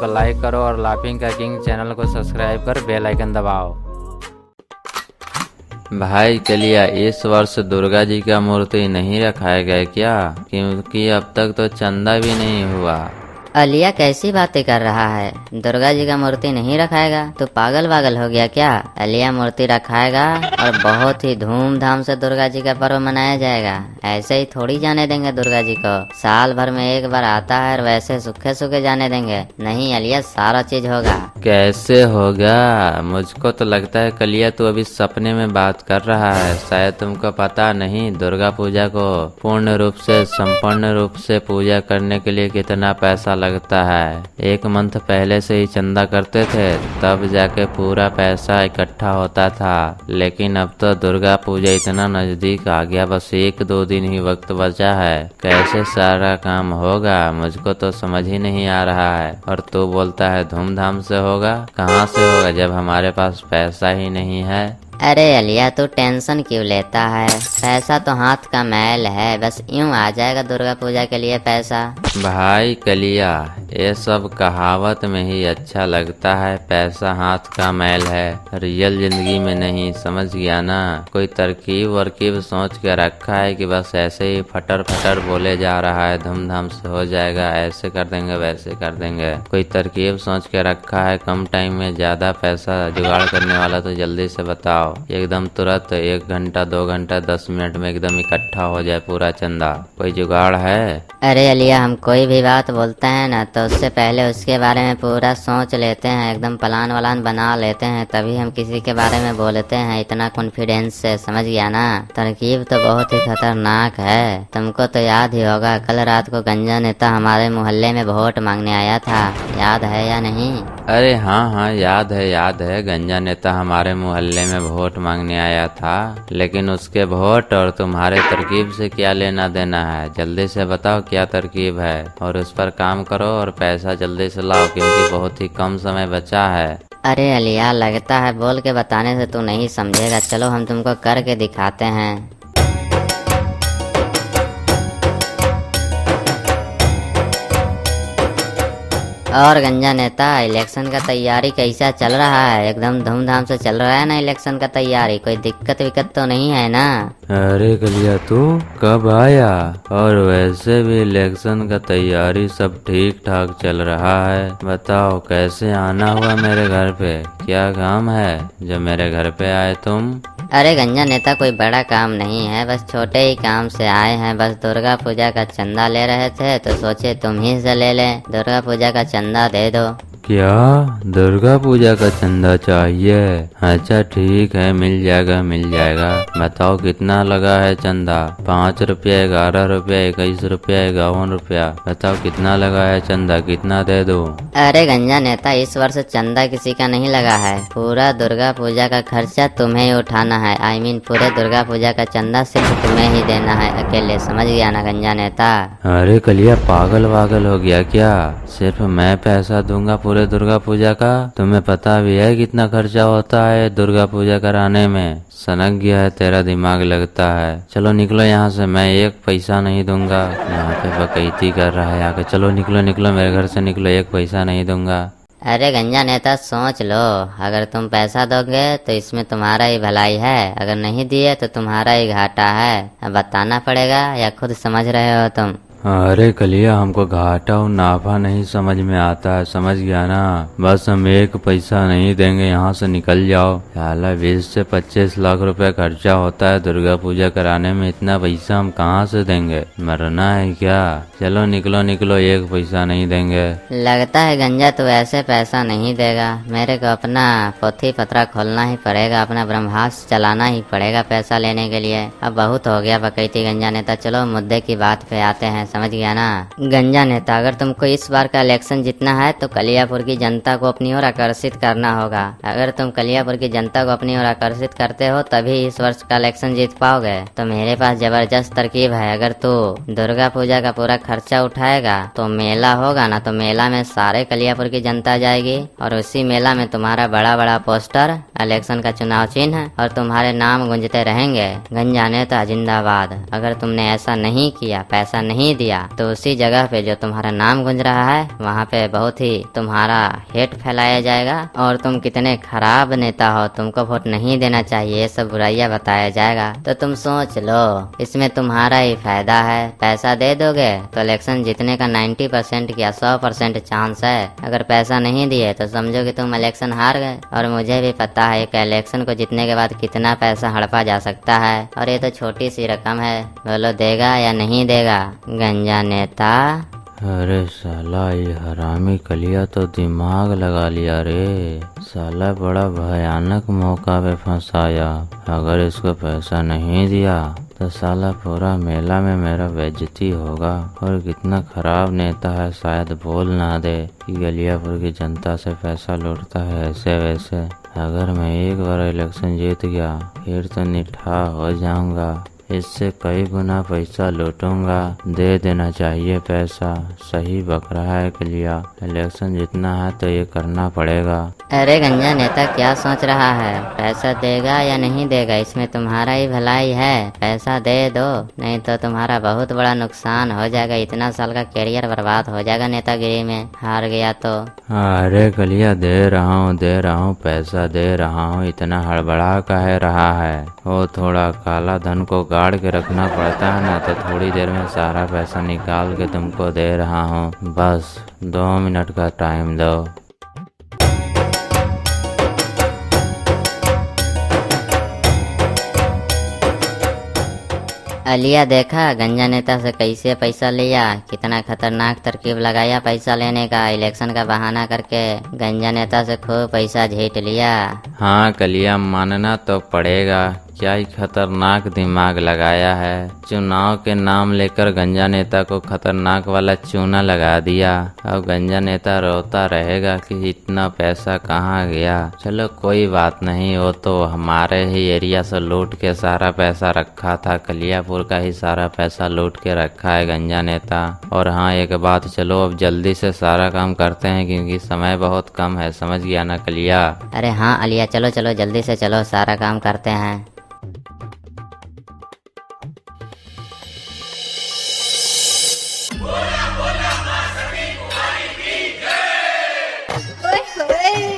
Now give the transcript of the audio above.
Like करो और laughing का किंग चैनल को सब्सक्राइब कर बेल आइकन दबाओ। भाई कलिया, इस वर्ष दुर्गा जी का मूर्ति नहीं रखाया गया क्या? क्योंकि अब तक तो चंदा भी नहीं हुआ। अलिया कैसी बातें कर रहा है? दुर्गा जी का मूर्ति नहीं रखाएगा? तू पागल वागल हो गया क्या? अलिया मूर्ति रखाएगा और बहुत ही धूमधाम से दुर्गा जी का पर्व मनाया जाएगा। ऐसे ही थोड़ी जाने देंगे दुर्गा जी को। साल भर में एक बार आता है और वैसे सूखे सूखे जाने देंगे? नहीं अलिया, सारा चीज होगा। कैसे होगा? मुझको तो लगता है कलिया तू अभी सपने में बात कर रहा है। शायद तुमको पता नहीं दुर्गा पूजा को पूर्ण रूप से संपूर्ण रूप से पूजा करने के लिए कितना पैसा लगता है। एक मंथ पहले से ही चंदा करते थे, तब जाके पूरा पैसा इकट्ठा होता था। लेकिन अब तो दुर्गा पूजा इतना नजदीक आ गया, बस 1-2 दिन ही वक्त बचा है। कैसे सारा काम होगा मुझको तो समझ ही नहीं आ रहा है। और तू बोलता है धूमधाम से होगा? कहाँ से होगा जब हमारे पास पैसा ही नहीं है। अरे अलिया, तू टेंशन क्यों लेता है? पैसा तो हाथ का मैल है, बस यूं आ जाएगा दुर्गा पूजा के लिए पैसा। भाई कलिया, ये सब कहावत में ही अच्छा लगता है। पैसा हाथ का मैल है, रियल जिंदगी में नहीं, समझ गया ना? कोई तरकीब वरकीब सोच के रखा है कि बस ऐसे ही फटर फटर बोले जा रहा है धूमधाम से हो जाएगा, ऐसे कर देंगे वैसे कर देंगे? कोई तरकीब सोच के रखा है कम टाइम में ज्यादा पैसा जुगाड़ करने वाला? तो जल्दी से बताओ। एकदम तुरंत 1 घंटा 2 घंटा 10 मिनट में एकदम इकट्ठा हो जाए पूरा चंदा, कोई जुगाड़ है? अरे अलिया, हम कोई भी बात बोलते हैं ना तो उससे पहले उसके बारे में पूरा सोच लेते हैं, एकदम प्लान वलान बना लेते हैं, तभी हम किसी के बारे में बोलते हैं इतना कॉन्फिडेंस से, समझ गया ना? तरकीब तो बहुत ही खतरनाक है। तुमको तो याद ही होगा, कल रात को गंजा नेता हमारे मोहल्ले में वोट मांगने आया था, याद है या नहीं? अरे हाँ, याद है। गंजा नेता हमारे मोहल्ले में वोट मांगने आया था, लेकिन उसके वोट और तुम्हारे तरकीब से क्या लेना देना है? जल्दी से बताओ क्या तरकीब है और उस पर काम करो और पैसा जल्दी से लाओ, क्योंकि बहुत ही कम समय बचा है। अरे अलिया, लगता है बोल के बताने से तू नहीं समझेगा। चलो हम तुमको करके दिखाते हैं। और गंजा नेता, इलेक्शन का तैयारी कैसा चल रहा है? एकदम धूमधाम से चल रहा है ना इलेक्शन का तैयारी? कोई दिक्कत विक्कत तो नहीं है ना? अरे कलिया, तू कब आया? और वैसे भी इलेक्शन का तैयारी सब ठीक ठाक चल रहा है। बताओ कैसे आना हुआ मेरे घर पे? क्या काम है जो मेरे घर पे आए तुम? अरे गंजा नेता, कोई बड़ा काम नहीं है, बस छोटे ही काम से आए हैं। बस दुर्गा पूजा का चंदा ले रहे थे तो सोचे तुम ही से ले लें, दुर्गा पूजा का चंदा दे दो। क्या दुर्गा पूजा का चंदा चाहिए? अच्छा ठीक है, मिल जाएगा। बताओ कितना लगा है चंदा? 5 रुपया, 11 रुपया, 21 रुपया, 51 रुपया? बताओ कितना लगा है चंदा, कितना दे दो? अरे गंजा नेता, इस वर्ष चंदा किसी का नहीं लगा है। पूरा दुर्गा पूजा का खर्चा तुम्हें ही उठाना है। पूरे दुर्गा पूजा का चंदा सिर्फ तुम्हें ही देना है अकेले, समझ गया ना गंजा नेता? अरे कलिया, पागल वागल हो गया क्या? सिर्फ मैं पैसा दूंगा पूरे दुर्गा पूजा का? तुम्हें पता भी है कितना खर्चा होता है दुर्गा पूजा कराने में? सनक गया है तेरा दिमाग लगता है। चलो निकलो यहाँ से, मैं 1 पैसा नहीं दूंगा। यहाँ पे बकैती कर रहा है आके। चलो निकलो मेरे घर से निकलो, 1 पैसा नहीं दूंगा। अरे गंजा नेता, सोच लो, अगर तुम पैसा दोगे तो इसमें तुम्हारा ही भलाई है, अगर नहीं दिए तो तुम्हारा ही घाटा है। अब बताना पड़ेगा या खुद समझ रहे हो तुम? अरे कलिया, हमको घाटा और नाफा नहीं समझ में आता है, समझ गया ना? बस हम 1 पैसा नहीं देंगे, यहाँ से निकल जाओ। साला 20 से 25 लाख रुपए खर्चा होता है दुर्गा पूजा कराने में, इतना पैसा हम कहाँ से देंगे? मरना है क्या? चलो निकलो 1 पैसा नहीं देंगे। लगता है गंजा तू ऐसे पैसा नहीं देगा। मेरे को अपना पोथी पत्रा खोलना ही पड़ेगा, अपना ब्रह्मास्त्र चलाना ही पड़ेगा पैसा लेने के लिए। अब बहुत हो गया बकैती गंजा नेता, चलो मुद्दे की बात पे आते हैं, समझ गया ना? गंजा नेता, अगर तुमको इस बार का इलेक्शन जीतना है तो कलियापुर की जनता को अपनी ओर आकर्षित करना होगा। अगर तुम कलियापुर की जनता को अपनी ओर आकर्षित करते हो तभी इस वर्ष का इलेक्शन जीत पाओगे। तो मेरे पास जबरदस्त तरकीब है। अगर तू दुर्गा पूजा का पूरा खर्चा उठाएगा तो मेला होगा ना, तो मेला में सारे कलियापुर की जनता जाएगी और उसी मेला में तुम्हारा बड़ा बड़ा पोस्टर, इलेक्शन का चुनाव चिन्ह और तुम्हारे नाम गूंजते रहेंगे, गंजा नेता जिंदाबाद। अगर तुमने ऐसा नहीं किया, पैसा नहीं दिया तो उसी जगह पे जो तुम्हारा नाम गूंज रहा है वहाँ पे बहुत ही तुम्हारा हेट फैलाया जाएगा और तुम कितने खराब नेता हो, तुमको वोट नहीं देना चाहिए, ये सब बुराइयां बताया जाएगा। तो तुम सोच लो, इसमें तुम्हारा ही फायदा है। पैसा दे दोगे तो इलेक्शन जीतने का 90% या 100% चांस है। अगर पैसा नहीं दिए तो समझो कि तुम इलेक्शन हार गए। और मुझे भी पता है एक इलेक्शन को जीतने के बाद कितना पैसा हड़पा जा सकता है, और ये तो छोटी सी रकम है। बोलो देगा या नहीं देगा गंजा नेता? अरे साला ये हरामी कलिया तो दिमाग लगा लिया रे। साला बड़ा भयानक मौका पे फंसाया। अगर इसको पैसा नहीं दिया तो साला पूरा मेला में मेरा बेइज्जती होगा। और कितना खराब नेता है, शायद बोल ना दे कि गलियापुर की जनता से पैसा लूटता है ऐसे वैसे। अगर मैं एक बार इलेक्शन जीत गया फिर तो निठा हो जाऊंगा, इससे कई गुना पैसा लूटूंगा। दे देना चाहिए पैसा। सही बक रहा है कलिया, इलेक्शन जीतना है तो ये करना पड़ेगा। अरे गंजा नेता क्या सोच रहा है? पैसा देगा या नहीं देगा इसमें तुम्हारा ही भलाई है। पैसा दे दो, नहीं तो तुम्हारा बहुत बड़ा नुकसान हो जाएगा। इतना साल का करियर बर्बाद हो जाएगा नेतागिरी में, हार गया तो। अरे कलिया दे रहा हूँ पैसा दे रहा हूँ, इतना हड़बड़ा काहे रहा है? वो थोड़ा काला धन को गाड़ के रखना पड़ता है ना, तो थोड़ी देर में सारा पैसा निकाल के तुमको दे रहा हूँ। बस 2 मिनट का टाइम दो। अलिया देखा गंजा नेता से कैसे पैसा लिया, कितना खतरनाक तरकीब लगाया पैसा लेने का। इलेक्शन का बहाना करके गंजा नेता से खूब पैसा झीट लिया। हाँ कलिया मानना तो पड़ेगा, क्या ही खतरनाक दिमाग लगाया है। चुनाव के नाम लेकर गंजा नेता को खतरनाक वाला चूना लगा दिया। अब गंजा नेता रोता रहेगा कि इतना पैसा कहाँ गया। चलो कोई बात नहीं, वो तो हमारे ही एरिया से लूट के सारा पैसा रखा था, कलियापुर का ही सारा पैसा लूट के रखा है गंजा नेता। और हाँ एक बात, चलो अब जल्दी से सारा काम करते हैं क्योंकि समय बहुत कम है, समझ गया ना कलिया? अरे हाँ अलिया, चलो चलो जल्दी से चलो, सारा काम करते हैं। ओए होए